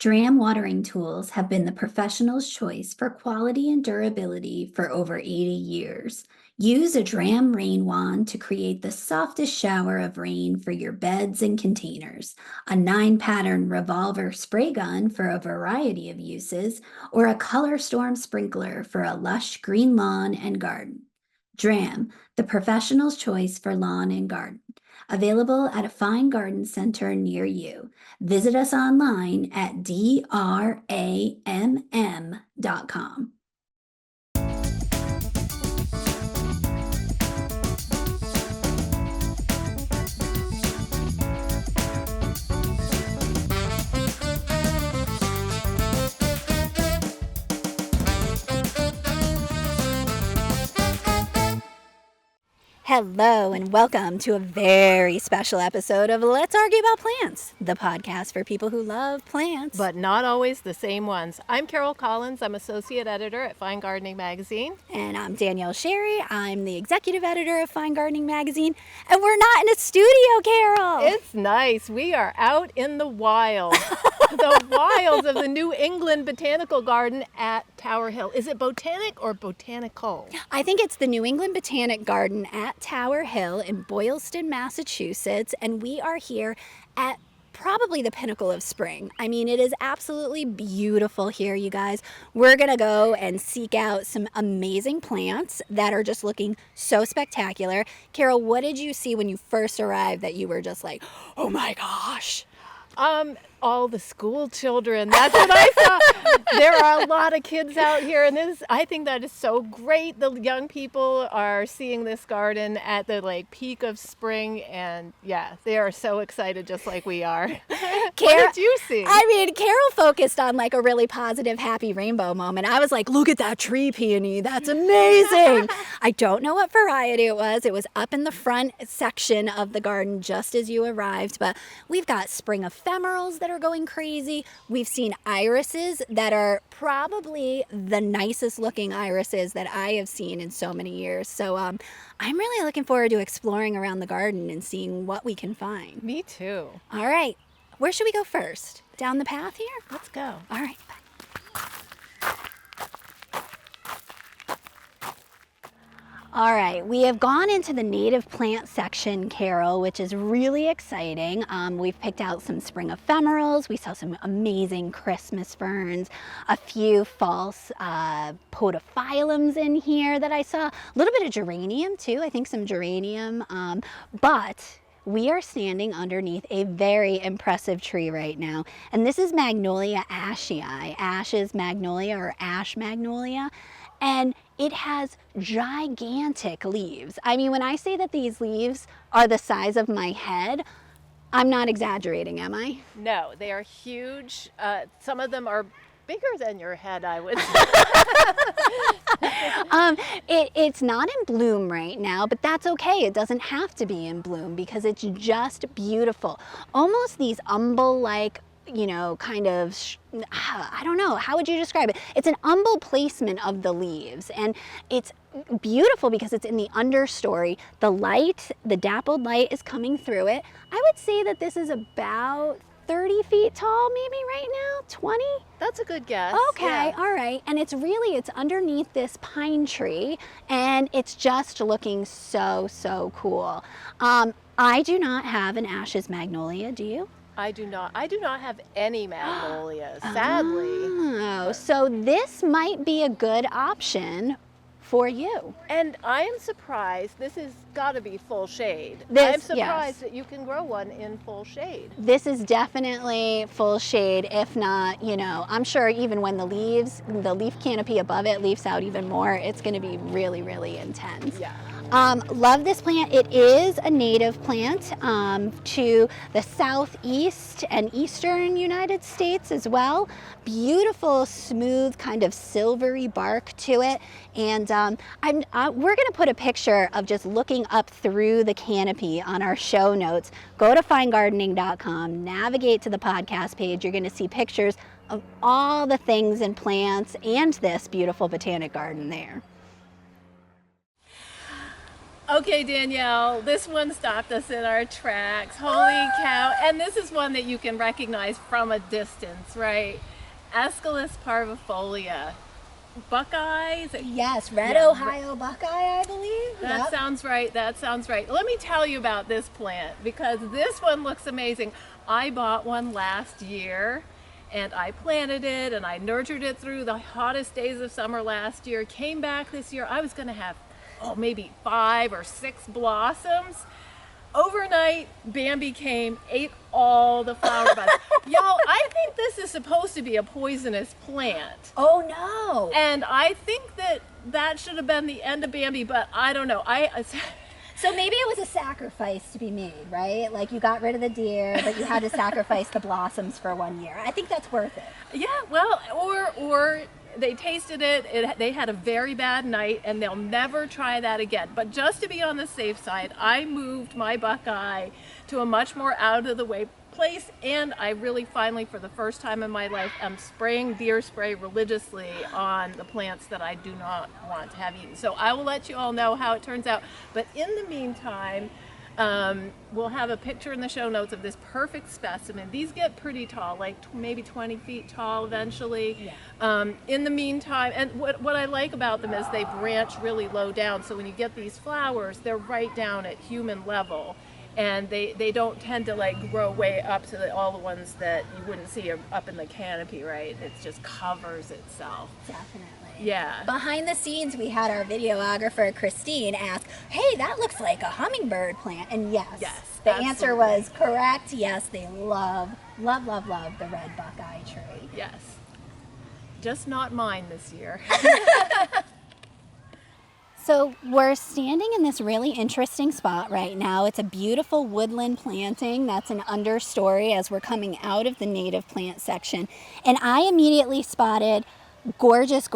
Dram watering tools have been the professional's choice for quality and durability for over 80 years. Use a Dram rain wand to create the softest shower of rain for your beds and containers, a 9-pattern revolver spray gun for a variety of uses, or a color storm sprinkler for a lush green lawn and garden. Dram, the professional's choice for lawn and garden. Available at a fine garden center near you. Visit us online at dramm.com. Hello and welcome to a very special episode of Let's Argue About Plants, the podcast for people who love plants. But not always the same ones. I'm Carol Collins. I'm Associate Editor at Fine Gardening Magazine. And I'm Danielle Sherry. I'm the Executive Editor of Fine Gardening Magazine. And we're not in a studio, Carol. It's nice. We are out in the wild. The wilds of the New England Botanical Garden at Tower Hill. Is it botanic or botanical? I think it's the New England Botanic Garden at Tower Hill in Boylston, Massachusetts, and we are here at probably the pinnacle of spring. I mean, it is absolutely beautiful here, you guys. We're gonna go and seek out some amazing plants that are just looking so spectacular. Carol, what did you see when you first arrived that you were just like, oh my gosh? All the school children. That's what I saw. There are a lot of kids out here, and I think that is so great. The young people are seeing this garden at the peak of spring, and yeah, they are so excited, just like we are. What did you see? I mean, Carol focused on a really positive, happy rainbow moment. I was like, look at that tree peony. That's amazing. I don't know what variety it was. It was up in the front section of the garden just as you arrived, but we've got spring ephemerals that are going crazy. We've seen irises that are probably the nicest looking irises that I have seen in so many years. So I'm really looking forward to exploring around the garden and seeing what we can find. Me too. All right. Where should we go first? Down the path here? Let's go. All right. All right, we have gone into the native plant section, Carol, which is really exciting. We've picked out some spring ephemerals. We saw some amazing Christmas ferns, a few false podophyllums in here that I saw, a little bit of geranium too, I think some geranium, but we are standing underneath a very impressive tree right now, and this is Magnolia ashii, Ash's magnolia or ash magnolia, and it has gigantic leaves. I mean, when I say that these leaves are the size of my head, I'm not exaggerating, am I? No, they are huge. Some of them are bigger than your head, I would say. It's not in bloom right now, but that's okay. It doesn't have to be in bloom because it's just beautiful. Almost these umbel-like, kind of, I don't know, how would you describe it? It's an umbel placement of the leaves, and it's beautiful because it's in the understory. The light, the dappled light is coming through it. I would say that this is about 30 feet tall, maybe right now, 20? That's a good guess. Okay, yeah. All right. And it's underneath this pine tree, and it's just looking so, so cool. I do not have an Ash's magnolia, do you? I do not have any magnolias, sadly. Oh, so this might be a good option for you. And I am surprised, this has got to be full shade. I'm surprised that you can grow one in full shade. This is definitely full shade, if not, I'm sure even when the leaf canopy above it leaves out even more, it's going to be really, really intense. Yeah. Love this plant. It is a native plant to the southeast and eastern United States as well. Beautiful, smooth, kind of silvery bark to it. And we're going to put a picture of just looking up through the canopy on our show notes. Go to finegardening.com, navigate to the podcast page. You're going to see pictures of all the things and plants and this beautiful botanic garden there. Okay, Danielle, this one stopped us in our tracks. Holy cow. And this is one that you can recognize from a distance, right? Aeschylus parvifolia. Buckeyes. Yes, red Yeah, Ohio Buckeye, I believe. that Yep. sounds right. That sounds right. Let me tell you about this plant because this one looks amazing. I bought one last year and I planted it and I nurtured it through the hottest days of summer last year. Came back this year. I was going to have maybe 5 or 6 blossoms. Overnight, Bambi came, ate all the flower buds. Y'all, I think this is supposed to be a poisonous plant. Oh no. And I think that should have been the end of Bambi, but I don't know. So maybe it was a sacrifice to be made, right? Like you got rid of the deer, but you had to sacrifice the blossoms for 1 year. I think that's worth it. Yeah, well, or they tasted it, they had a very bad night, and they'll never try that again. But just to be on the safe side, I moved my Buckeye to a much more out-of-the-way place, and I really finally, for the first time in my life, am spraying deer spray religiously on the plants that I do not want to have eaten. So I will let you all know how it turns out. But in the meantime, we'll have a picture in the show notes of this perfect specimen. These get pretty tall, like maybe 20 feet tall eventually. Yeah. In the meantime, and what I like about them is they branch really low down. So when you get these flowers, they're right down at human level. And they don't tend to like grow way up to all the ones that you wouldn't see up in the canopy, right? It just covers itself. Definitely. Yeah. Behind the scenes, we had our videographer, Christine, ask, hey, that looks like a hummingbird plant. And yes, the answer absolutely. was correct. Yes, they love the red Buckeye tree. Yes. Just not mine this year. So we're standing in this really interesting spot right now. It's a beautiful woodland planting that's an understory as we're coming out of the native plant section. And I immediately spotted gorgeous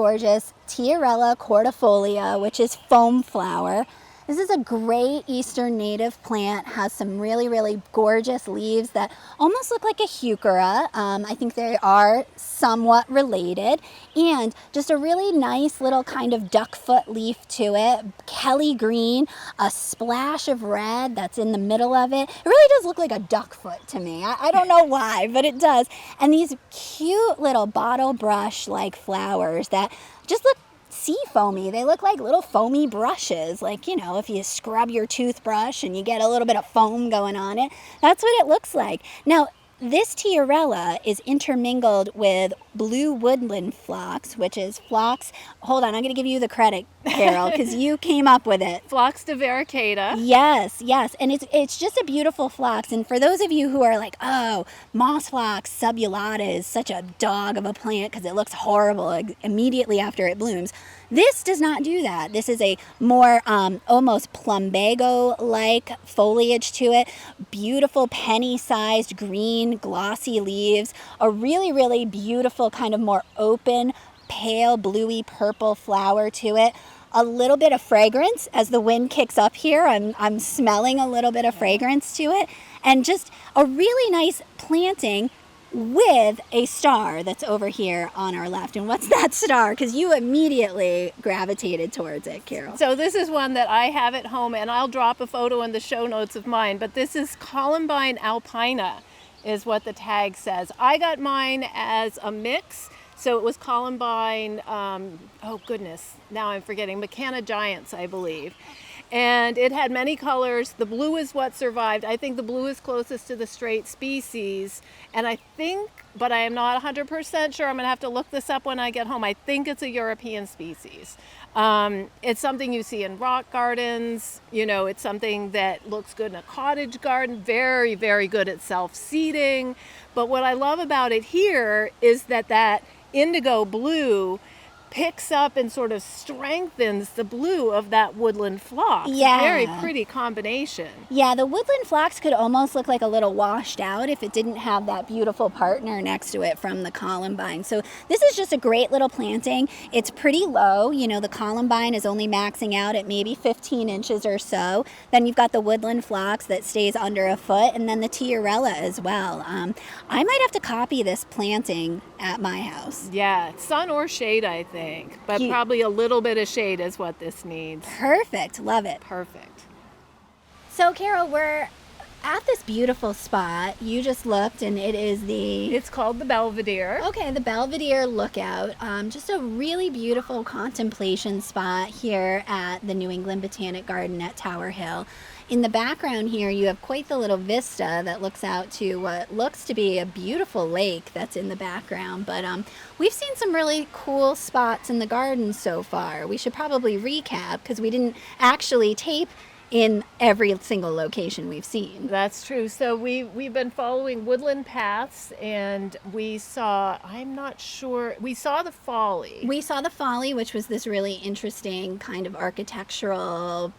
Tiarella cordifolia, which is foam flower. This is a gray eastern native plant, has some really gorgeous leaves that almost look like a heuchera. I think they are somewhat related, and just a really nice little kind of duckfoot leaf to it, Kelly green, a splash of red that's in the middle of it. It really does look like a duckfoot to me. I don't know why, but it does. And these cute little bottle brush like flowers that just look sea foamy. They look like little foamy brushes, like, you know, if you scrub your toothbrush and you get a little bit of foam going on it, that's what it looks like. Now, this Tiarella is intermingled with blue woodland phlox, which is phlox. Hold on, I'm going to give you the credit, Carol, because you came up with it. Phlox divaricata. Yes, and it's just a beautiful phlox. And for those of you who are like, oh, moss phlox subulata is such a dog of a plant because it looks horrible immediately after it blooms, this does not do that. This is a more almost plumbago-like foliage to it. Beautiful penny-sized green glossy leaves. A really beautiful kind of more open, pale bluey purple flower to it. A little bit of fragrance as the wind kicks up here. I'm smelling a little bit of fragrance to it. And just a really nice planting with a star that's over here on our left. And what's that star? Because you immediately gravitated towards it, Carol. So this is one that I have at home, and I'll drop a photo in the show notes of mine, but this is Columbine alpina is what the tag says. I got mine as a mix, so it was Columbine, oh goodness, now I'm forgetting, Mecana Giants, I believe. And it had many colors. The blue is what survived. I think the blue is closest to the straight species. And I think, but I am not 100% sure, I'm gonna have to look this up when I get home. I think it's a European species. It's something you see in rock gardens. You know, it's something that looks good in a cottage garden. Very good at self-seeding. But what I love about it here is that indigo blue picks up and sort of strengthens the blue of that woodland phlox. Yeah. Very pretty combination. Yeah, the woodland phlox could almost look like a little washed out if it didn't have that beautiful partner next to it from the columbine. So this is just a great little planting. It's pretty low. You know, the columbine is only maxing out at maybe 15 inches or so. Then you've got the woodland phlox that stays under a foot, and then the Tiarella as well. I might have to copy this planting at my house. Yeah, sun or shade, I think, but Cute. probably a little bit of shade is what this needs. Perfect. Love it. Perfect. So, Carol, we're at this beautiful spot. You just looked, and it is It's called the Belvedere. the Belvedere Lookout. Just a really beautiful contemplation spot here at the New England Botanic Garden at Tower Hill. In the background here, you have quite the little vista that looks out to what looks to be a beautiful lake that's in the background. But we've seen some really cool spots in the garden so far. We should probably recap because we didn't actually tape in every single location we've seen. That's true. So we've been following woodland paths, and we saw, I'm not sure, we saw the Folly. We saw the Folly, which was this really interesting kind of architectural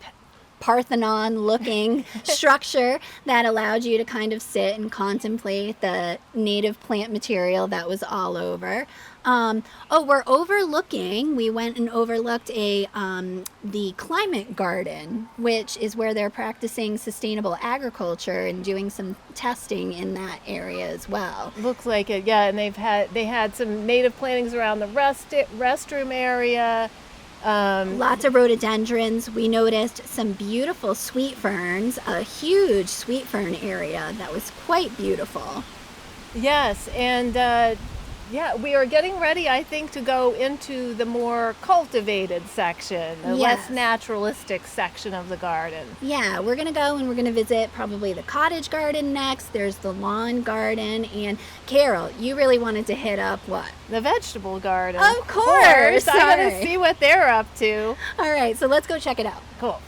Parthenon looking structure that allowed you to kind of sit and contemplate the native plant material that was all over. We went and overlooked the climate garden, which is where they're practicing sustainable agriculture and doing some testing in that area as well. Looks like it, yeah. And they had some native plantings around the restroom area. Lots of rhododendrons. We noticed some beautiful sweet ferns, a huge sweet fern area that was quite beautiful. Yes, and we are getting ready, I think, to go into the more cultivated section, the less naturalistic section of the garden. Yeah, we're going to go and we're going to visit probably the cottage garden next. There's the lawn garden. And Carol, you really wanted to hit up what? The vegetable garden. Of course. I gotta see what they're up to. All right, so let's go check it out. Cool.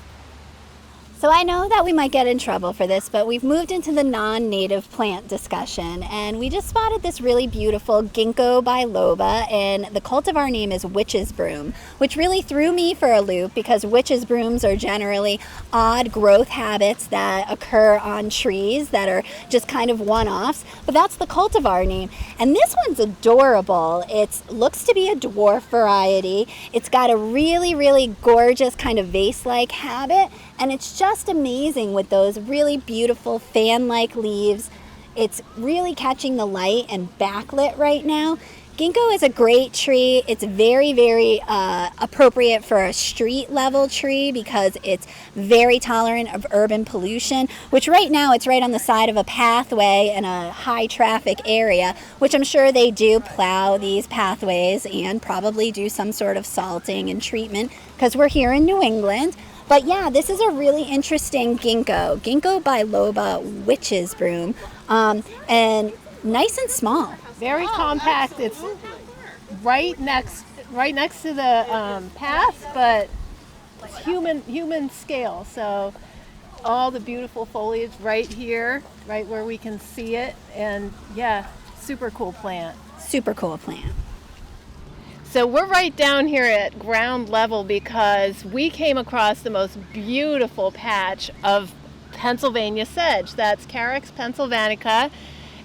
So I know that we might get in trouble for this, but we've moved into the non-native plant discussion, and we just spotted this really beautiful ginkgo biloba, and the cultivar name is witch's broom, which really threw me for a loop because witch's brooms are generally odd growth habits that occur on trees that are just kind of one-offs, but that's the cultivar name. And this one's adorable. It looks to be a dwarf variety. It's got a really, really gorgeous kind of vase-like habit, and it's just amazing with those really beautiful fan-like leaves. It's really catching the light and backlit right now. Ginkgo is a great tree. It's very, very appropriate for a street level tree because it's very tolerant of urban pollution, which right now it's right on the side of a pathway in a high traffic area, which I'm sure they do plow these pathways and probably do some sort of salting and treatment because we're here in New England. But yeah, this is a really interesting ginkgo biloba witch's broom, and nice and small. Very compact. It's right next to the path, but it's human scale. So all the beautiful foliage right here, right where we can see it, and yeah, super cool plant. Super cool plant. So we're right down here at ground level because we came across the most beautiful patch of Pennsylvania sedge. That's Carex pennsylvanica.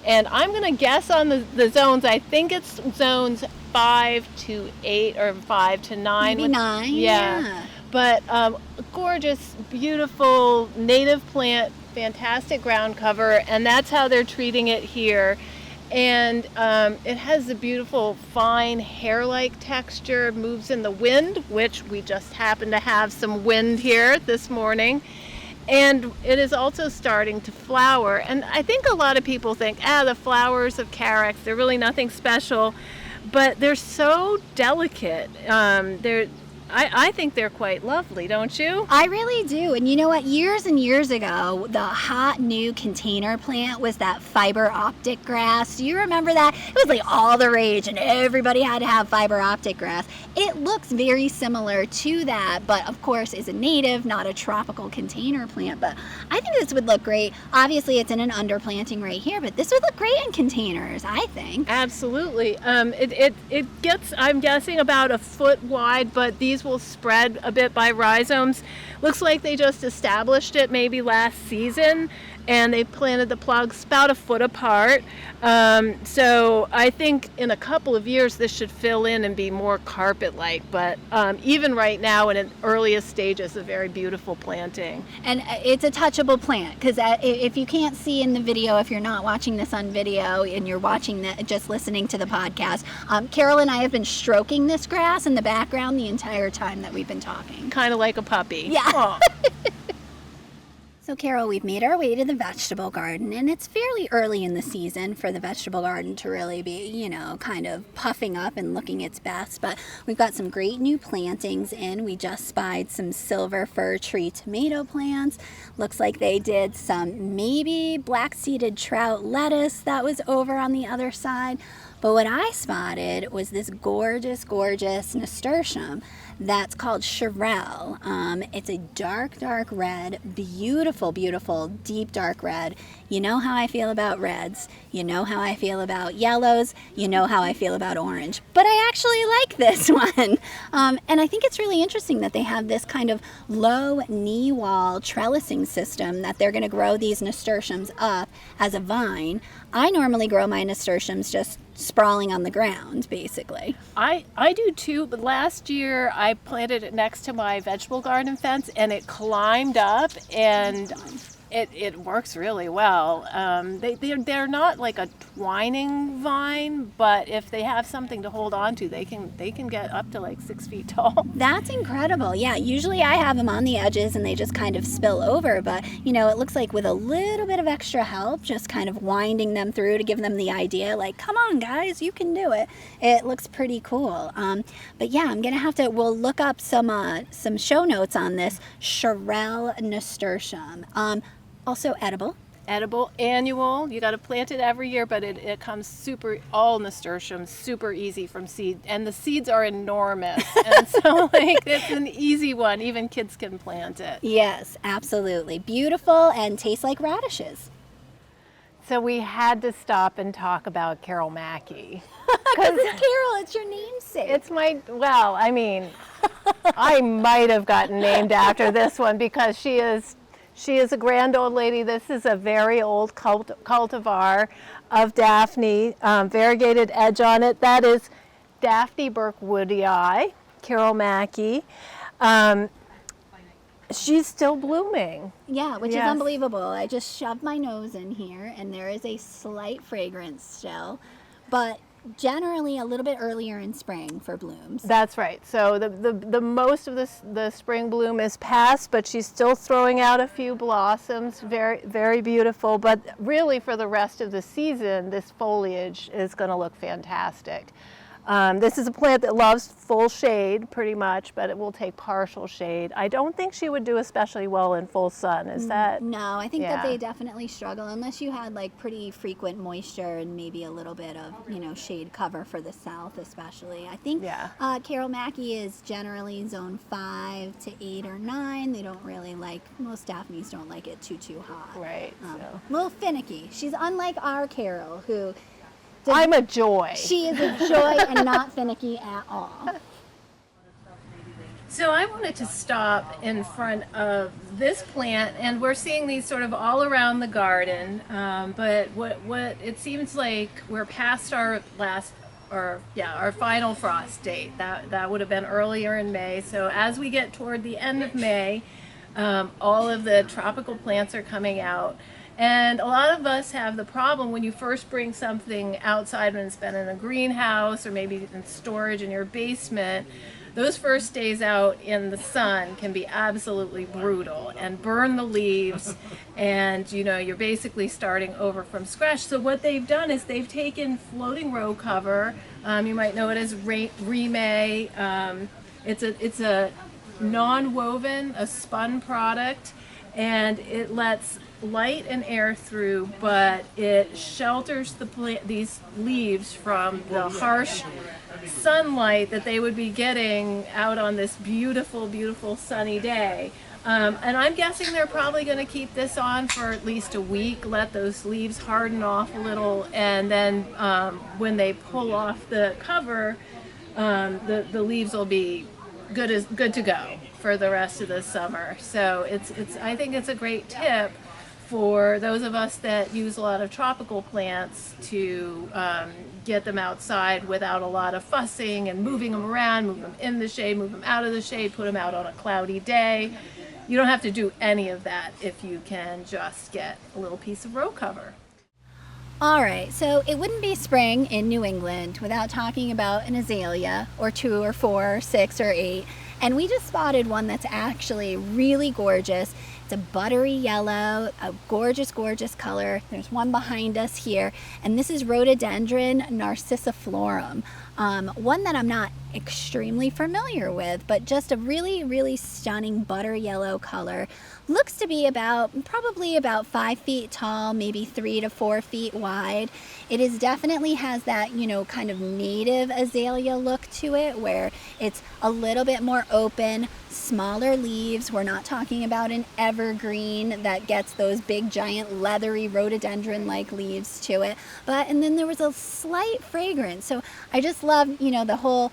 And I'm going to guess on the zones. I think it's zones 5 to 8 or 5 to 9. Maybe 9, yeah. But gorgeous, beautiful native plant, fantastic ground cover, and that's how they're treating it here. And it has a beautiful fine hair-like texture, moves in the wind, which we just happen to have some wind here this morning. And it is also starting to flower. And I think a lot of people think, the flowers of Carex, they're really nothing special. But they're so delicate. I think they're quite lovely, don't you? I really do. And you know what? Years and years ago, the hot new container plant was that fiber optic grass. Do you remember that? It was like all the rage and everybody had to have fiber optic grass. It looks very similar to that, but of course is a native, not a tropical container plant. But I think this would look great. Obviously, it's in an underplanting right here, but this would look great in containers, I think. Absolutely. It gets, I'm guessing, about a foot wide, but these will spread a bit by rhizomes. Looks like they just established it maybe last season, and they planted the plugs about a foot apart. So I think in a couple of years this should fill in and be more carpet-like, but even right now in its earliest stages, a very beautiful planting. And it's a touchable plant, because if you can't see in the video, if you're not watching this on video and you're watching just listening to the podcast, Carol and I have been stroking this grass in the background the entire time that we've been talking. Kind of like a puppy. Yeah. Aw. So Carol, we've made our way to the vegetable garden, and it's fairly early in the season for the vegetable garden to really be, kind of puffing up and looking its best. But we've got some great new plantings in. We just spied some silver fir tree tomato plants. Looks like they did some maybe black-seeded trout lettuce that was over on the other side. But what I spotted was this gorgeous, gorgeous nasturtium that's called Cherelle. It's a dark, dark red, beautiful, beautiful, deep dark red. You know how I feel about reds. You know how I feel about yellows. You know how I feel about orange. But I actually like this one. And I think it's really interesting that they have this kind of low knee wall trellising system that they're going to grow these nasturtiums up as a vine. I normally grow my nasturtiums just sprawling on the ground, basically. I do too, but last year I planted it next to my vegetable garden fence and it climbed up, and it works really well. They're not like a twining vine, but if they have something to hold on to, they can get up to like 6 feet tall. That's incredible. Yeah, usually I have them on the edges and they just kind of spill over, but it looks like with a little bit of extra help, just kind of winding them through to give them the idea, like, come on guys, you can do it. It looks pretty cool. But yeah, we'll look up some show notes on this Cherelle nasturtium. Also edible. Edible, annual. You got to plant it every year, but it comes all nasturtiums super easy from seed, and the seeds are enormous. And so it's an easy one. Even kids can plant it. Yes, absolutely. Beautiful and tastes like radishes. So we had to stop and talk about Carol Mackey. Because it's Carol, it's your namesake. It's I might have gotten named after this one because she is a grand old lady. This is a very old cultivar of Daphne, variegated edge on it. That is Daphne Burke-Woodii, Carol Mackey. She's still blooming. Yeah, which is unbelievable. I just shoved my nose in here, and there is a slight fragrance still, but generally a little bit earlier in spring for blooms. That's right. So the most of the spring bloom is past, but she's still throwing out a few blossoms. Very, very beautiful. But really for the rest of the season, this foliage is going to look fantastic. This is a plant that loves full shade pretty much, but it will take partial shade. I don't think she would do especially well in full sun. Is that? No, I think that they definitely struggle unless you had like pretty frequent moisture and maybe a little bit of, shade cover for the south especially. I think Carol Mackey is generally zone 5 to 8 or 9. They don't really most Daphnes don't like it too hot. Right. A little finicky. She's unlike our Carol, who I'm a joy. She is a joy and not finicky at all. So I wanted to stop in front of this plant, and we're seeing these sort of all around the garden. But what it seems like we're past our final frost date. That would have been earlier in May. So as we get toward the end of May, all of the tropical plants are coming out. And a lot of us have the problem when you first bring something outside when it's been in a greenhouse or maybe in storage in your basement. Those first days out in the sun can be absolutely brutal and burn the leaves, and you're basically starting over from scratch. So what they've done is they've taken floating row cover. You might know it as Rime. It's a non-woven, a spun product, and it lets light and air through, but it shelters these leaves from the harsh sunlight that they would be getting out on this beautiful, beautiful sunny day. And I'm guessing they're probably going to keep this on for at least a week, let those leaves harden off a little, and then when they pull off the cover, the leaves will be good to go for the rest of the summer. So I think it's a great tip for those of us that use a lot of tropical plants to get them outside without a lot of fussing and moving them around, move them in the shade, move them out of the shade, put them out on a cloudy day. You don't have to do any of that if you can just get a little piece of row cover. All right, so it wouldn't be spring in New England without talking about an azalea or 2 or 4 or 6 or 8. And we just spotted one that's actually really gorgeous. It's a buttery yellow, a gorgeous, gorgeous color. There's one behind us here, and this is Rhododendron narcissiflorum, one that I'm not extremely familiar with, but just a really, really stunning butter yellow color. Looks to be probably about 5 feet tall, maybe 3 to 4 feet wide. It is definitely has that, kind of native azalea look to it, where it's a little bit more open, smaller leaves. We're not talking about an evergreen that gets those big, giant, leathery rhododendron-like leaves to it. And then there was a slight fragrance. So I just love, the whole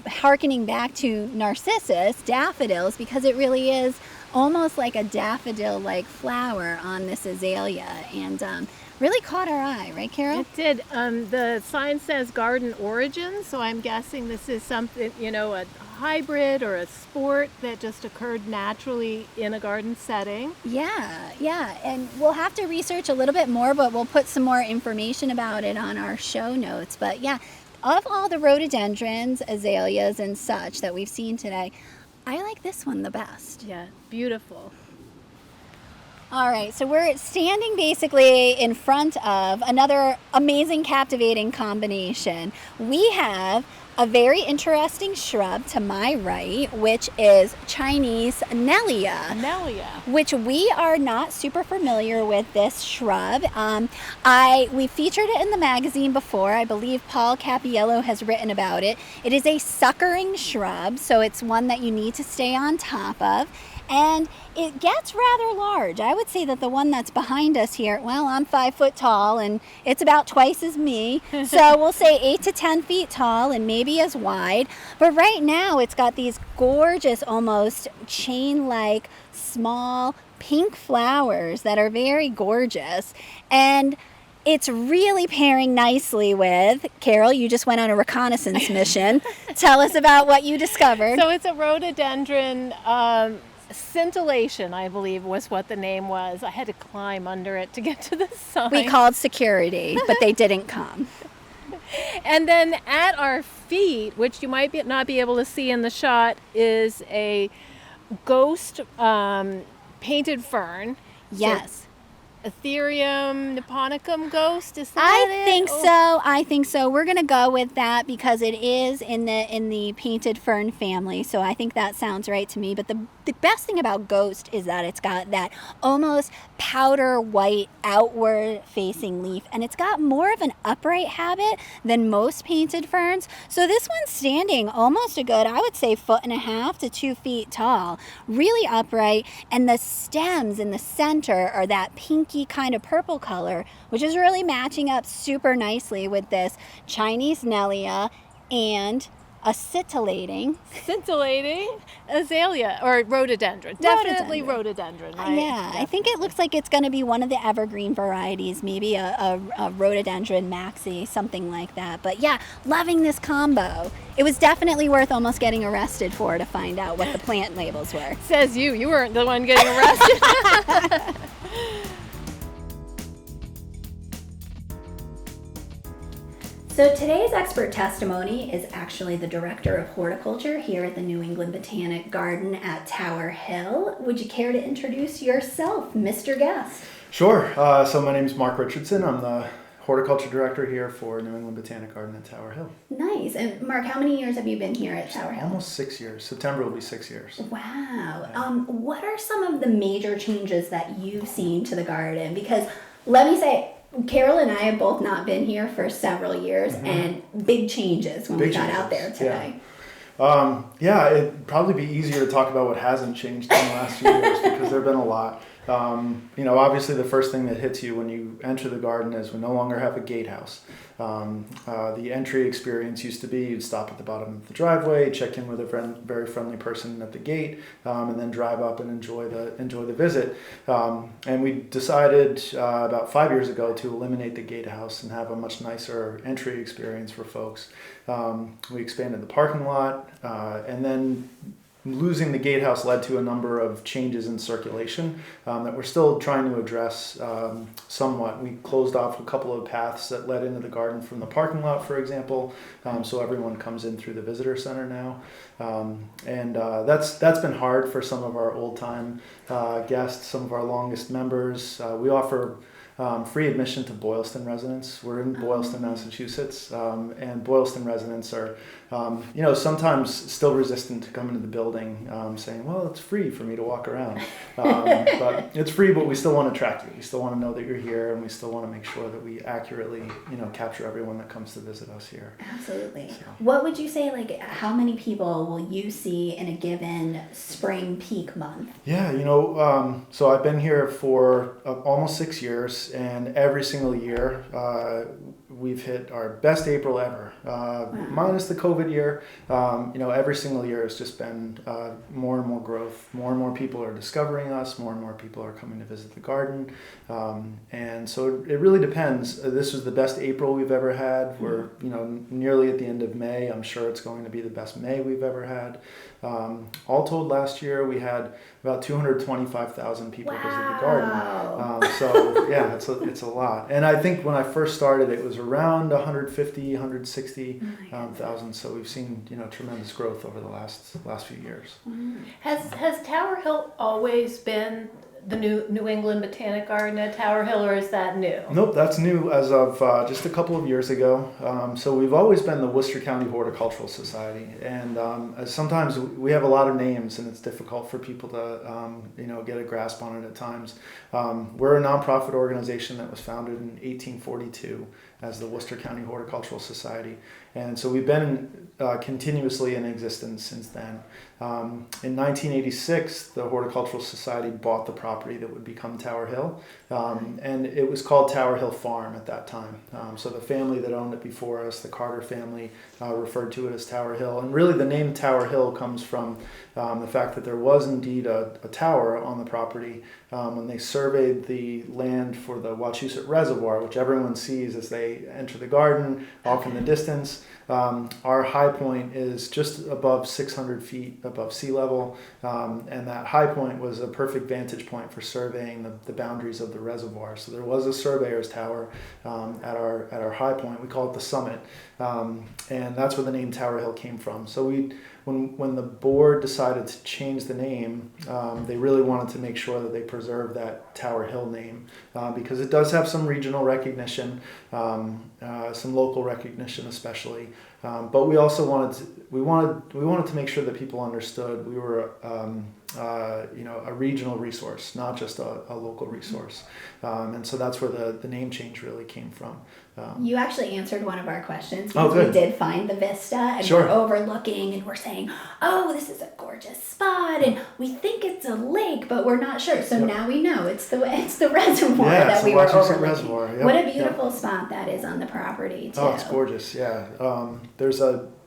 harkening back to narcissus, daffodils, because it really is almost like a daffodil-like flower on this azalea, and really caught our eye, right, Carol? It did. The sign says garden origin, so I'm guessing this is something, a hybrid or a sport that just occurred naturally in a garden setting. Yeah, and we'll have to research a little bit more, but we'll put some more information about it on our show notes. But yeah, of all the rhododendrons, azaleas, and such that we've seen today, I like this one the best. Yeah, beautiful. All right, so we're standing basically in front of another amazing, captivating combination. We have a very interesting shrub to my right, which is Chinese Nellia. Which we are not super familiar with this shrub. We featured it in the magazine before. I believe Paul Cappiello has written about it. It is a suckering shrub, so it's one that you need to stay on top of. And it gets rather large. I would say that the one that's behind us here, well, I'm 5 foot tall and it's about twice as me. So we'll say 8 to 10 feet tall and maybe as wide. But right now it's got these gorgeous, almost chain-like, small pink flowers that are very gorgeous. And it's really pairing nicely with, Carol, you just went on a reconnaissance mission. Tell us about what you discovered. So it's a rhododendron, scintillation, I believe was what the name was. I had to climb under it to get to the sign. We called security, but they didn't come. And then at our feet, which you might not be able to see in the shot, is a ghost painted fern. Yes. So, Ethereum nipponicum ghost, is that it? I think so. We're going to go with that because it is in the painted fern family. So I think that sounds right to me. But the best thing about ghost is that it's got that almost powder white outward facing leaf, and it's got more of an upright habit than most painted ferns. So this one's standing almost a good, I would say, 1.5 to 2 feet tall, really upright, and the stems in the center are that pinky kind of purple color, which is really matching up super nicely with this Chinese Nellia and a scintillating azalea or rhododendron. Definitely rhododendron, right? Yeah, definitely. I think it looks like it's going to be one of the evergreen varieties, maybe a rhododendron maxi, something like that. But yeah, loving this combo. It was definitely worth almost getting arrested for to find out what the plant labels were. Says you weren't the one getting arrested. So today's expert testimony is actually the Director of Horticulture here at the New England Botanic Garden at Tower Hill. Would you care to introduce yourself, Mr. Guest? Sure. So my name is Mark Richardson. I'm the Horticulture Director here for New England Botanic Garden at Tower Hill. Nice. And Mark, how many years have you been here at Tower Hill? Almost 6 years. September will be 6 years. Wow. Yeah. What are some of the major changes that you've seen to the garden? Because let me say, Carol and I have both not been here for several years, and big changes when we got out there today. Yeah. It'd probably be easier to talk about what hasn't changed in the last few years because there have been a lot. Obviously the first thing that hits you when you enter the garden is we no longer have a gatehouse. The entry experience used to be you'd stop at the bottom of the driveway, check in with a very friendly person at the gate, and then drive up and enjoy the visit. And we decided about 5 years ago to eliminate the gatehouse and have a much nicer entry experience for folks. We expanded the parking lot, and then losing the gatehouse led to a number of changes in circulation that we're still trying to address somewhat. We closed off a couple of paths that led into the garden from the parking lot, for example, so everyone comes in through the visitor center now. And that's been hard for some of our old-time guests, some of our longest members. We offer free admission to Boylston residents. We're in Boylston, Massachusetts, and Boylston residents are, sometimes still resistant to coming to the building, saying, well, it's free for me to walk around. But it's free, but we still want to attract you. We still want to know that you're here, and we still want to make sure that we accurately, capture everyone that comes to visit us here. Absolutely. So. What would you say, how many people will you see in a given spring peak month? Yeah, so I've been here for almost 6 years, and every single year we've hit our best April ever, minus the COVID year. Every single year has just been more and more growth. More and more people are discovering us. More and more people are coming to visit the garden. And so it really depends. This was the best April we've ever had. We're, nearly at the end of May. I'm sure it's going to be the best May we've ever had. All told, last year we had about 225,000 people visit the garden. So yeah, it's a lot. And I think when I first started, it was around 150, 160,000. So we've seen tremendous growth over the last few years. Has Tower Hill always been the New England Botanic Garden at Tower Hill, or is that new? Nope, that's new as of just a couple of years ago. So we've always been the Worcester County Horticultural Society, and sometimes we have a lot of names, and it's difficult for people to get a grasp on it at times. We're a nonprofit organization that was founded in 1842 as the Worcester County Horticultural Society, and so we've been continuously in existence since then. In 1986, the Horticultural Society bought the property that would become Tower Hill, and it was called Tower Hill Farm at that time. So the family that owned it before us, the Carter family, referred to it as Tower Hill. And really the name Tower Hill comes from the fact that there was indeed a tower on the property when they surveyed the land for the Wachusett Reservoir, which everyone sees as they enter the garden off in the distance. Our high point is just above 600 feet above sea level, and that high point was a perfect vantage point for surveying the boundaries of the reservoir. So there was a surveyor's tower at our high point. We call it the summit, and that's where the name Tower Hill came from. So when the board decided to change the name, they really wanted to make sure that they preserved that Tower Hill name because it does have some regional recognition, some local recognition especially. But we also wanted to make sure that people understood we were a regional resource, not just a local resource. And so that's where the name change really came from. You actually answered one of our questions Oh, because good. we did find the vista and Sure. we're overlooking and we're saying, oh, this is a gorgeous spot and we think it's a lake, but we're not sure. So Yep. now we know it's the reservoir Yeah, that it's we the were Wachusett overlooking. Reservoir. Yep. What a beautiful spot that is on the property too. Oh, it's gorgeous, yeah.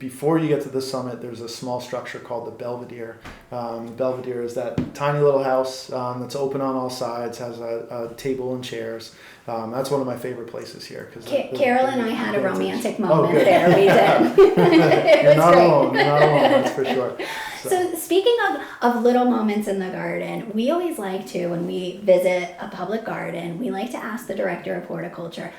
Before you get to the summit, there's a small structure called the Belvedere. Belvedere is that tiny little house that's open on all sides, has a table and chairs. That's one of my favorite places here. Carol and I had a romantic moment good. there. We did. It You're was not great. alone, that's for sure. So speaking of little moments in the garden, we always like to, when we visit a public garden, we like to ask the director of horticulture,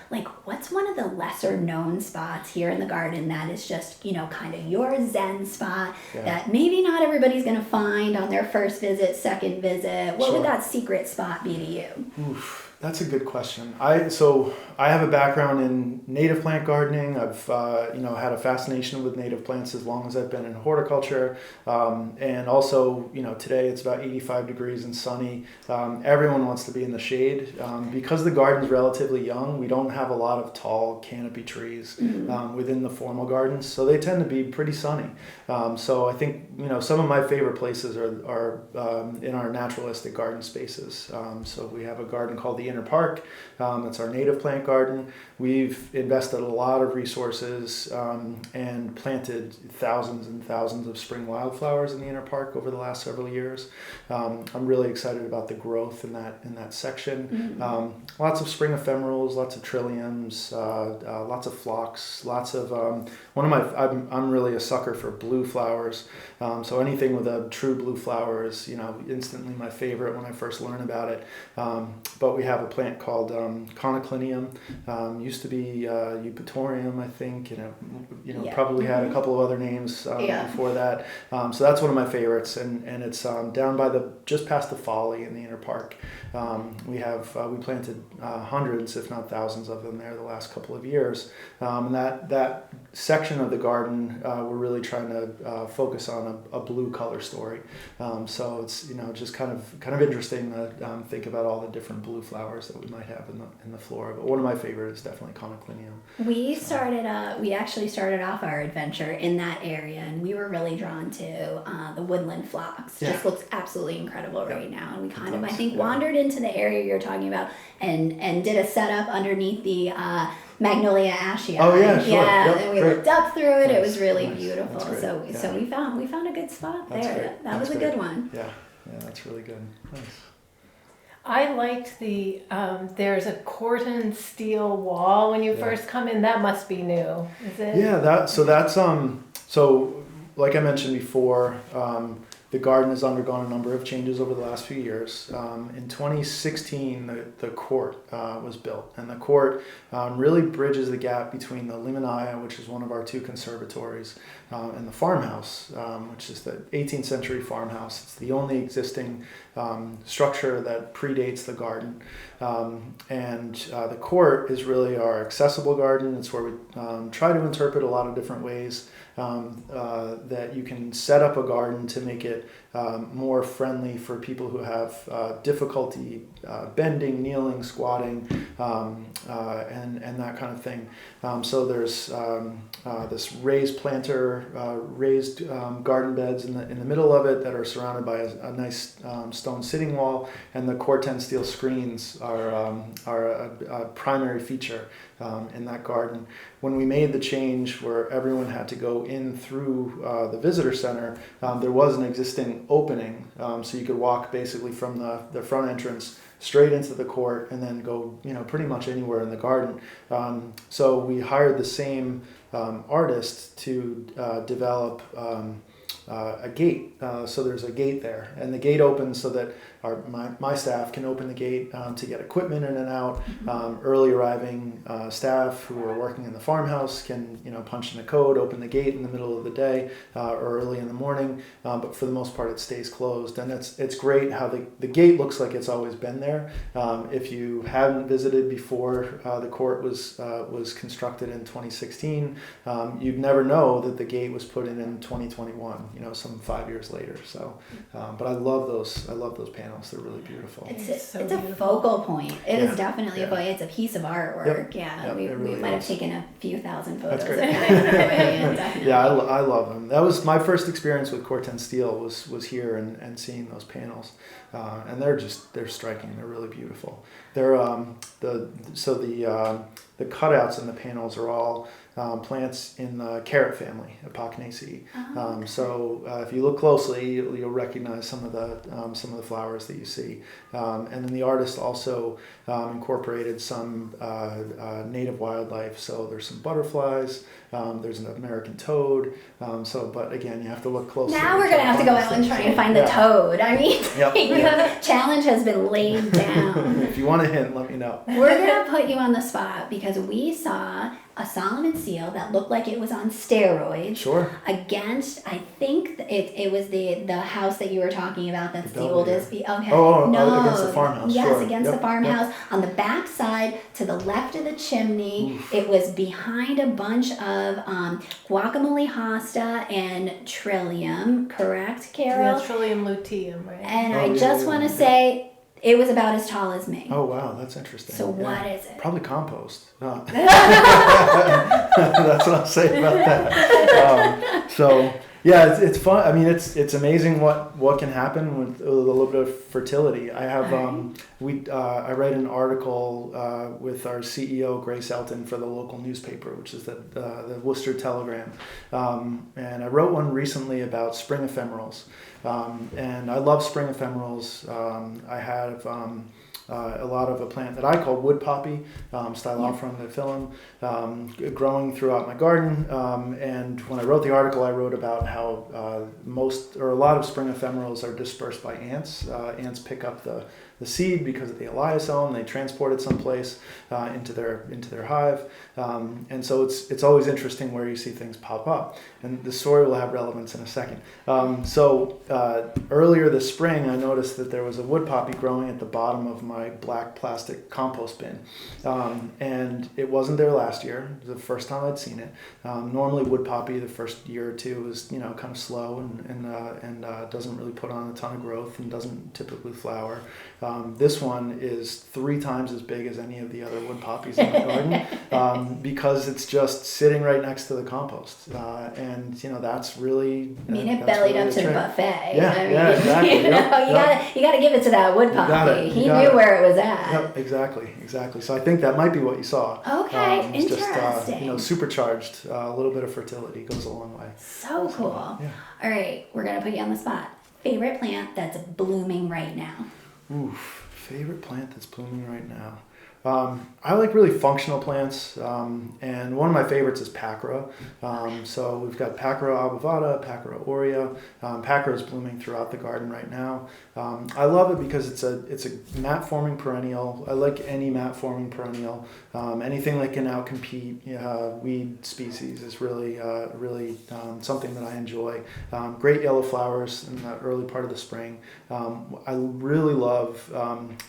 what's one of the lesser known spots here in the garden that is just, kind of your zen spot that maybe not everybody's going to find on their first visit, second visit. What would that secret spot be to you? Oof. That's a good question. I have a background in native plant gardening. I've had a fascination with native plants as long as I've been in horticulture, and also today it's about 85 degrees and sunny. Everyone wants to be in the shade. Because the garden's relatively young, we don't have a lot of tall canopy trees within the formal gardens, so they tend to be pretty sunny. So I think some of my favorite places are in our naturalistic garden spaces. So we have a garden called the Inner Park. That's our native plant garden. We've invested a lot of resources and planted thousands and thousands of spring wildflowers in the Inner Park over the last several years. I'm really excited about the growth in that section. Lots of spring ephemerals, lots of trilliums, lots of phlox, lots of I'm really a sucker for blue flowers. So anything with a true blue flower is instantly my favorite when I first learn about it. But we have a plant called conoclinium. Used to be eupatorium, I think. Probably had a couple of other names before that. So that's one of my favorites, and it's down by just past the Folly in the Inner Park. We planted hundreds, if not thousands, of them there the last couple of years. And that section of the garden, we're really trying to focus on a blue color story. So it's just kind of interesting to think about all the different blue flowers that we might have in the flora. But one of my favorites is definitely conoclinium. We actually started off our adventure in that area, and we were really drawn to the woodland phlox. Yeah. Just looks absolutely incredible right now. And we kind of, I think, wandered into the area you're talking about and did a setup underneath the Magnolia ashii. Oh yeah, sure. Yeah, Yep, and we great. looked up through it. Nice, it was really nice. beautiful. That's great. So we found a good spot That's there. great. That was a great. good one. Yeah, that's really good. Nice. I liked there's a corten steel wall when you first come in. That must be new, is it? Yeah, that's like I mentioned before, the garden has undergone a number of changes over the last few years. In 2016, the court was built, and the court really bridges the gap between the Limonaya, which is one of our two conservatories, and the farmhouse, which is the 18th century farmhouse. It's the only existing structure that predates the garden. And the court is really our accessible garden. It's where we try to interpret a lot of different ways that you can set up a garden to make it more friendly for people who have difficulty bending, kneeling, squatting, and that kind of thing. So there's this raised garden beds in the middle of it that are surrounded by a nice stone sitting wall, and the corten steel screens are a primary feature in that garden. When we made the change where everyone had to go in through the visitor center, there was an existing opening, so you could walk basically from the front entrance straight into the court and then go pretty much anywhere in the garden. So we hired the same artist to develop a gate. So there's a gate there, and the gate opens so that my staff can open the gate to get equipment in and out. Early arriving staff who are working in the farmhouse can punch in a code, open the gate in the middle of the day or early in the morning. But for the most part, it stays closed, and it's great how the gate looks like it's always been there. If you haven't visited before the court was constructed in 2016, you'd never know that the gate was put in 2021. Some 5 years later. So, but I love those panels. They're really beautiful. It's so a beautiful. focal point. It is Yeah. definitely a point. It's a piece of artwork. Yep. Yeah, Yep, we it really might have is. taken a few thousand photos. That's great. Definitely. Yeah, I love them. That was my first experience with corten steel was here and seeing those panels, and they're striking. They're really beautiful. They're the cutouts in the panels are all plants in the carrot family, Epocnaceae. Okay. So if you look closely, you'll recognize some of the flowers that you see. And then the artist also incorporated some native wildlife. So there's some butterflies, There's an American toad. But again, you have to look closely. Now we're going to have to go out and try and find the toad. I mean, Yep. challenge has been laid down. If you want a hint, let me know. We're going to put you on the spot because we saw a Solomon seal that looked like it was on steroids. Sure. Against, I think it was the house that you were talking about. That's the Belvedere. oldest. Okay. Against the farmhouse. Yes, sure. against the Yep. farmhouse. On the back side, to the left of the chimney, it was behind a bunch of guacamole hosta and trillium. Correct, Carol? Yeah, Trillium luteum, right? And I just want to say it was about as tall as me. Oh wow, that's interesting. So what is it? Probably compost. That's what I'll say about that. Yeah, it's fun. I mean, it's amazing what can happen with a little bit of fertility. I have I write an article with our CEO Grace Elton for the local newspaper, which is the Worcester Telegram, and I wrote one recently about spring ephemerals, and I love spring ephemerals. I have a lot of a plant that I call wood poppy, Stylophron neophyllum, growing throughout my garden. And when I wrote the article, I wrote about how a lot of spring ephemerals are dispersed by ants. Ants pick up the seed because of the elaiosome. They transport it someplace into their hive, and so it's always interesting where you see things pop up. And the story will have relevance in a second. Earlier this spring, I noticed that there was a wood poppy growing at the bottom of my black plastic compost bin, and it wasn't there last year. It was the first time I'd seen it. Normally, wood poppy the first year or two is kind of slow and doesn't really put on a ton of growth and doesn't typically flower. This one is 3 times as big as any of the other wood poppies in the garden because it's just sitting right next to the compost, and that's really. I mean, it bellied up to the buffet. Yeah, exactly. You got to give it to that wood poppy. He knew where it was at. Yep, exactly. So I think that might be what you saw. Okay, it's interesting. Just supercharged. A little bit of fertility goes a long way. So cool. Yeah. All right, we're gonna put you on the spot. Favorite plant that's blooming right now? Oof, favorite plant that's blooming right now. I like really functional plants, and one of my favorites is Pacra. So we've got Pacra obovata, Pacra aurea. Pacra is blooming throughout the garden right now. I love it because it's a mat-forming perennial. I like any mat-forming perennial. Anything that can outcompete weed species is really something that I enjoy. Great yellow flowers in the early part of the spring. I really love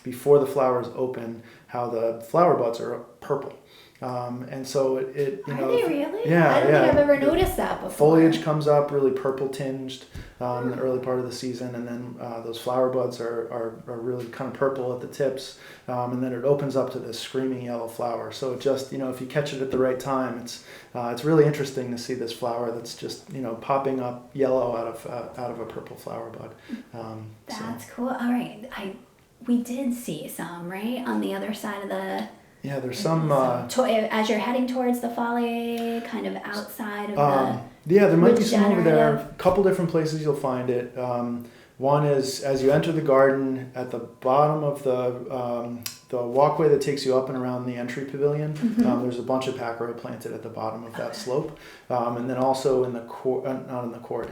before the flowers open how the flower buds are purple. And so it Are they really? Yeah, I don't think I've ever noticed that before. Foliage comes up really purple tinged in the early part of the season, and then those flower buds are really kind of purple at the tips, and then it opens up to this screaming yellow flower. So it just if you catch it at the right time, it's really interesting to see this flower that's just popping up yellow out of a purple flower bud. That's cool. All right, we did see some right on the other side of the. Yeah, there's some. As you're heading towards the foyer, kind of outside of the. Yeah, there might be some over there. regenerative. A couple different places you'll find it. One is as you enter the garden at the bottom of the walkway that takes you up and around the entry pavilion. There's a bunch of Pacra planted at the bottom of that slope, and then also in the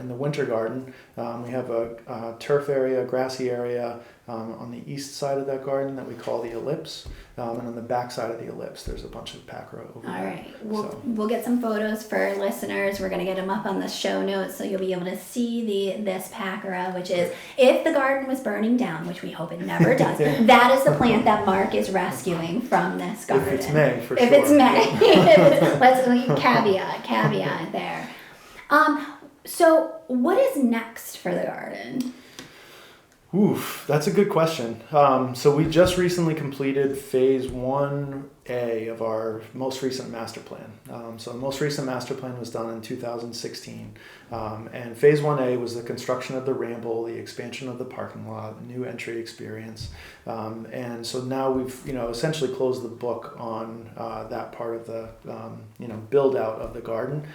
in the winter garden, we have a turf area, grassy area. On the east side of that garden that we call the ellipse, and on the back side of the ellipse there's a bunch of Pacra over there. All right, we'll get some photos for listeners. We're going to get them up on the show notes so you'll be able to see this Pacra, which is, if the garden was burning down, which we hope it never does, that is the plant that Mark is rescuing from this garden. If it's May, for if sure. It's May. Let's caveat there. So what is next for the garden? Oof, that's a good question. So we just recently completed phase 1A of our most recent master plan. So the most recent master plan was done in 2016. And phase 1A was the construction of the ramble, the expansion of the parking lot, the new entry experience. And so now we've essentially closed the book on that part of the build out of the garden.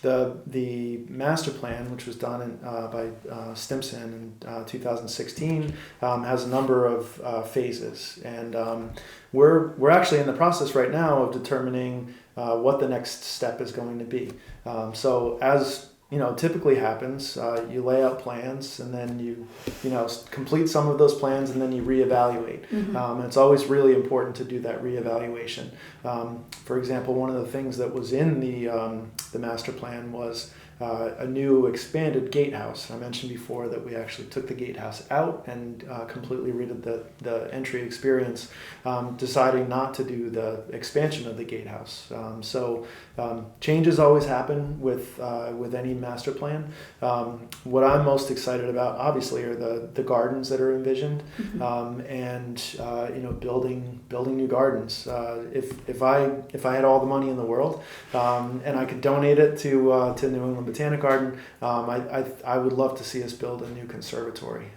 The master plan, which was done by Stimson in 2016, has a number of phases, and we're actually in the process right now of determining what the next step is going to be. So as typically happens, you lay out plans and then you complete some of those plans and then you reevaluate. And it's always really important to do that reevaluation. For example, one of the things that was in the master plan was a new expanded gatehouse. I mentioned before that we actually took the gatehouse out and completely redid the entry experience, deciding not to do the expansion of the gatehouse. So changes always happen with any master plan. What I'm most excited about, obviously, are the gardens that are envisioned, and building new gardens. If I had all the money in the world, and I could donate it to New England Botanic Garden, I would love to see us build a new conservatory.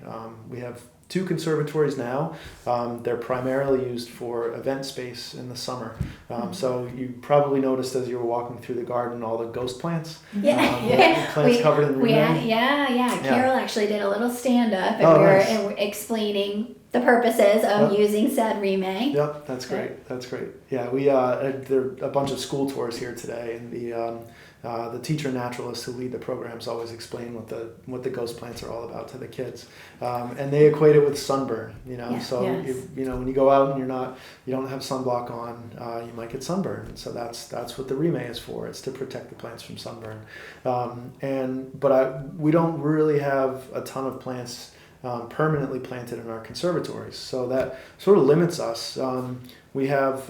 We have 2 conservatories now. They're primarily used for event space in the summer. So you probably noticed as you were walking through the garden all the ghost plants. The plants covered in rhubarb. Carol actually did a little stand-up, and nice. and we're explaining the purposes of using said remake. Yep, that's great. That's great. Yeah, there are a bunch of school tours here today, and the teacher naturalists who lead the programs always explain what the ghost plants are all about to the kids, and they equate it with sunburn. When you go out and you don't have sunblock on, you might get sunburn. And so that's what the remake is for. It's to protect the plants from sunburn. But we don't really have a ton of plants permanently planted in our conservatories, so that sort of limits us. We have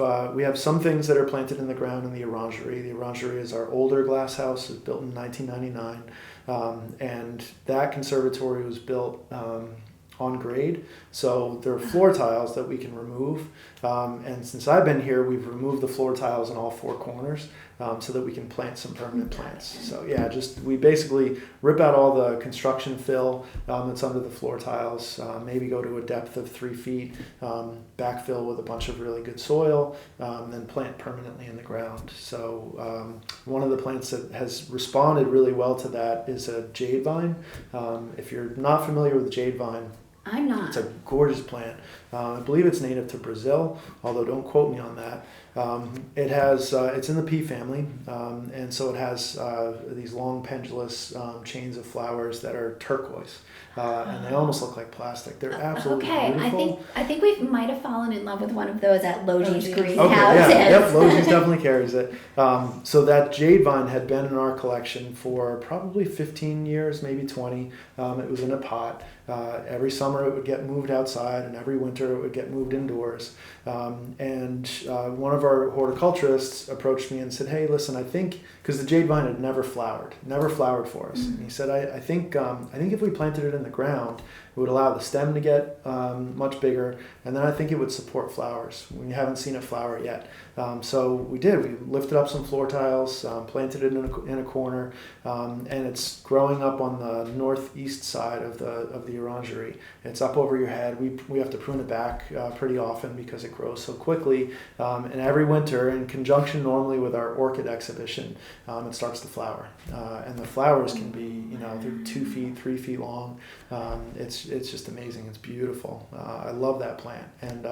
some things that are planted in the ground in the orangery. The orangery is our older glass house. It was built in 1999, and that conservatory was built on grade. So there are floor tiles that we can remove, and since I've been here, we've removed the floor tiles in all 4 corners, so that we can plant some permanent plants. So we basically rip out all the construction fill that's under the floor tiles, maybe go to a depth of 3 feet, backfill with a bunch of really good soil, then plant permanently in the ground. So one of the plants that has responded really well to that is a jade vine. If you're not familiar with jade vine, I'm not. It's a gorgeous plant. I believe it's native to Brazil, although don't quote me on that. It's in the pea family, and so it has these long pendulous chains of flowers that are turquoise, and they almost look like plastic. They're absolutely beautiful. I think we might have fallen in love with one of those at Logie's greenhouse. Logie's definitely carries it. So that jade vine had been in our collection for probably 15 years, maybe 20. It was in a pot. Every summer it would get moved outside, and every winter it would get moved indoors. And one of our horticulturists approached me and said, "Hey, listen, I think," because the jade vine had never flowered for us. And he said, I think if we planted it in the ground, it would allow the stem to get much bigger, and then I think it would support flowers. We haven't seen it flower yet. So we did. We lifted up some floor tiles, planted it in a corner, and it's growing up on the northeast side of the orangery. It's up over your head. We have to prune it back pretty often because it grows so quickly. And every winter, in conjunction normally with our orchid exhibition, it starts to flower. And the flowers can be, they're 2 feet, 3 feet long. It's just amazing. It's beautiful. I love that plant. And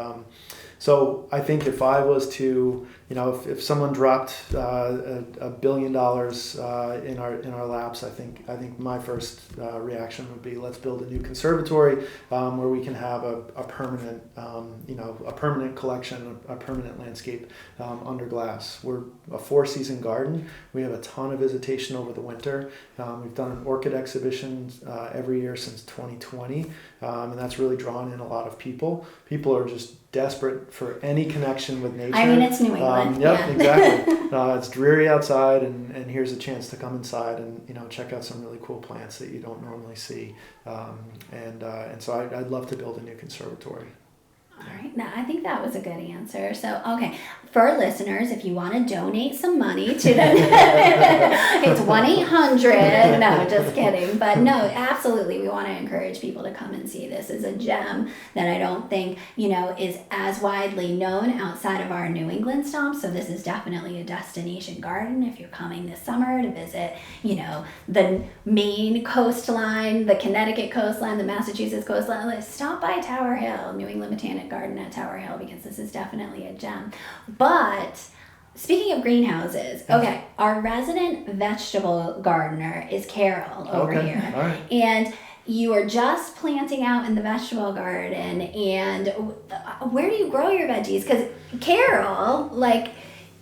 so I think if I was to, if someone dropped $1 billion in our laps, I think my first reaction would be, let's build a new conservatory where we can have a permanent, a permanent collection, a permanent landscape under glass. We're a 4-season garden. We have a ton of visitation over the winter. We've done an orchid exhibition every year since 2020, and that's really drawn in a lot of people. People are just desperate for any connection with nature. I mean, it's New England. Exactly. It's dreary outside, and here's a chance to come inside and check out some really cool plants that you don't normally see. And so I'd love to build a new conservatory. All right. Now, I think that was a good answer. So, okay. For our listeners, if you want to donate some money to them, it's 1-800. No, just kidding. But no, absolutely. We want to encourage people to come and see this as a gem that I don't think, is as widely known outside of our New England stops. So this is definitely a destination garden if you're coming this summer to visit, the Maine coastline, the Connecticut coastline, the Massachusetts coastline. Stop by Tower Hill, New England Botanic Garden at Tower Hill, because this is definitely a gem. But speaking of greenhouses, okay, our resident vegetable gardener is Carol over here. All right. And you are just planting out in the vegetable garden, and where do you grow your veggies? Because Carol, like,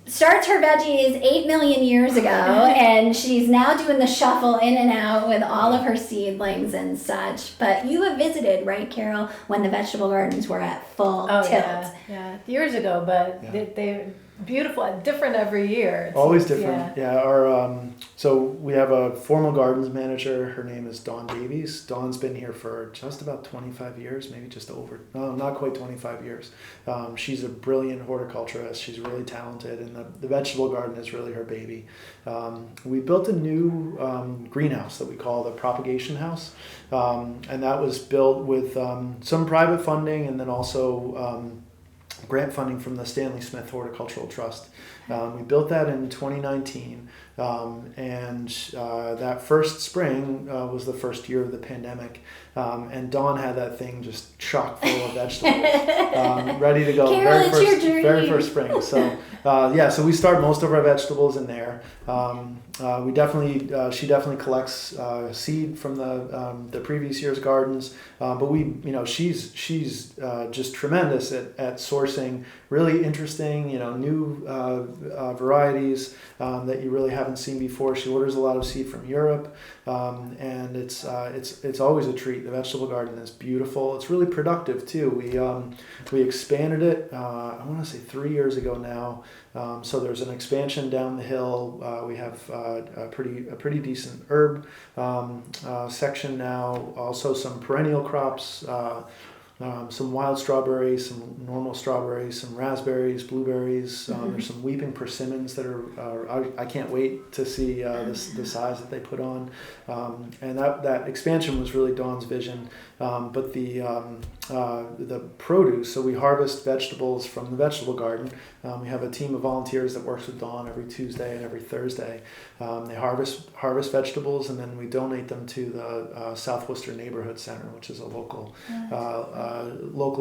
starts her veggies 8 million years ago, and she's now doing the shuffle in and out with all of her seedlings and such. But you have visited, right, Carol, when the vegetable gardens were at full tilt. Yeah, years ago, but they're beautiful, different every year. Always different. Yeah. Our so we have a formal gardens manager. Her name is Dawn Davies. Dawn's been here for just about 25 years, maybe just over. No, not quite 25 years. She's a brilliant horticulturist. She's really talented, and the vegetable garden is really her baby. We built a new greenhouse that we call the propagation house, and that was built with some private funding, and then also grant funding from the Stanley Smith Horticultural Trust. We built that in 2019, and that first spring was the first year of the pandemic, and Dawn had that thing just chock full of vegetables, ready to go. Carol, Very first spring. So so we start most of our vegetables in there. She definitely collects seed from the previous year's gardens, but she's just tremendous at sourcing really interesting new varieties that you really haven't seen before. She orders a lot of seed from Europe, and it's always a treat. The vegetable garden is beautiful. It's really productive too. We expanded it. I want to say 3 years ago now. So there's an expansion down the hill. We have a pretty decent herb section now. Also some perennial crops. Some wild strawberries, some normal strawberries, some raspberries, blueberries. There's some weeping persimmons that are I can't wait to see the size that they put on. And that expansion was really Dawn's vision. But the produce, so we harvest vegetables from the vegetable garden. We have a team of volunteers that works with Dawn every Tuesday and every Thursday. They harvest vegetables, and then we donate them to the South Worcester Neighborhood Center, which is a local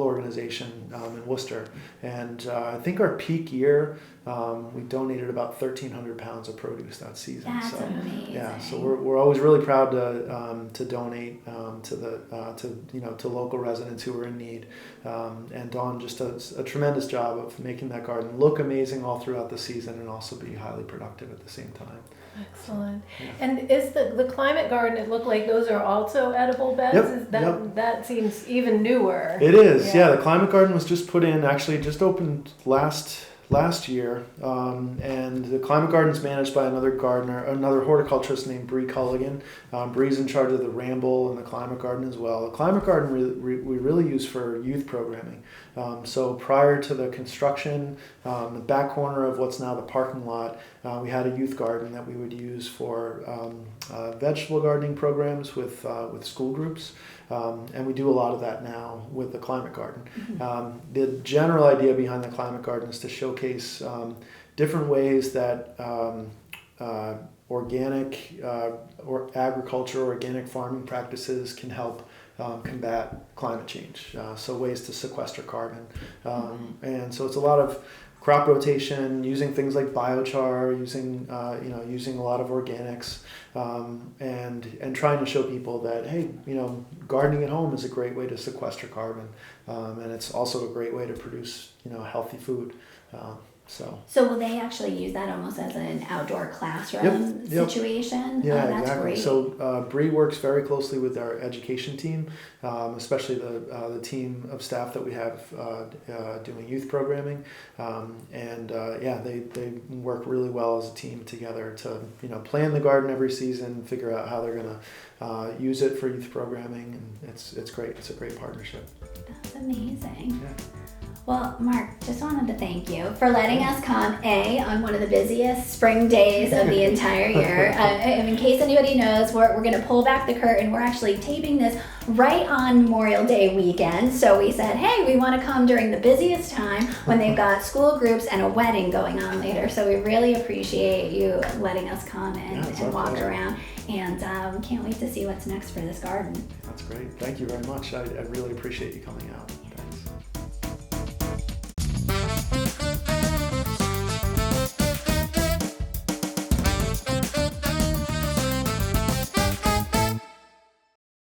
organization in Worcester. And I think our peak year, we donated about 1,300 pounds of produce that season. That's amazing. Yeah, so we're always really proud to donate to local residents who are in need. And Dawn just does a tremendous job of making that garden look amazing all throughout the season and also be highly productive at the same time. Excellent. Yeah. And is the climate garden, it looked like those are also edible beds? That seems even newer. It is, yeah. The climate garden was just put in, actually just opened last year, and the climate garden is managed by another horticulturist named Bree Culligan. Bree's in charge of the Ramble and the climate garden as well. The climate garden we really use for youth programming. So prior to the construction, the back corner of what's now the parking lot, we had a youth garden that we would use for vegetable gardening programs with school groups. And we do a lot of that now with the climate garden. The general idea behind the climate garden is to showcase different ways that organic or agriculture, organic farming practices can help combat climate change. So ways to sequester carbon. And so it's a lot of crop rotation, using things like biochar, using a lot of organics, and trying to show people that, hey, gardening at home is a great way to sequester carbon, and it's also a great way to produce healthy food. So will they actually use that almost as an outdoor classroom situation? Yeah, that's exactly. Great. So Bree works very closely with our education team, especially the team of staff that we have doing youth programming, they work really well as a team together to plan the garden every season, figure out how they're going to use it for youth programming, and it's great. It's a great partnership. That's amazing. Yeah. Well, Mark, just wanted to thank you for letting us come, on one of the busiest spring days of the entire year. In case anybody knows, we're going to pull back the curtain. We're actually taping this right on Memorial Day weekend. So we said, hey, we want to come during the busiest time when they've got school groups and a wedding going on later. So we really appreciate you letting us come and walk around. And can't wait to see what's next for this garden. That's great. Thank you very much. I really appreciate you coming out.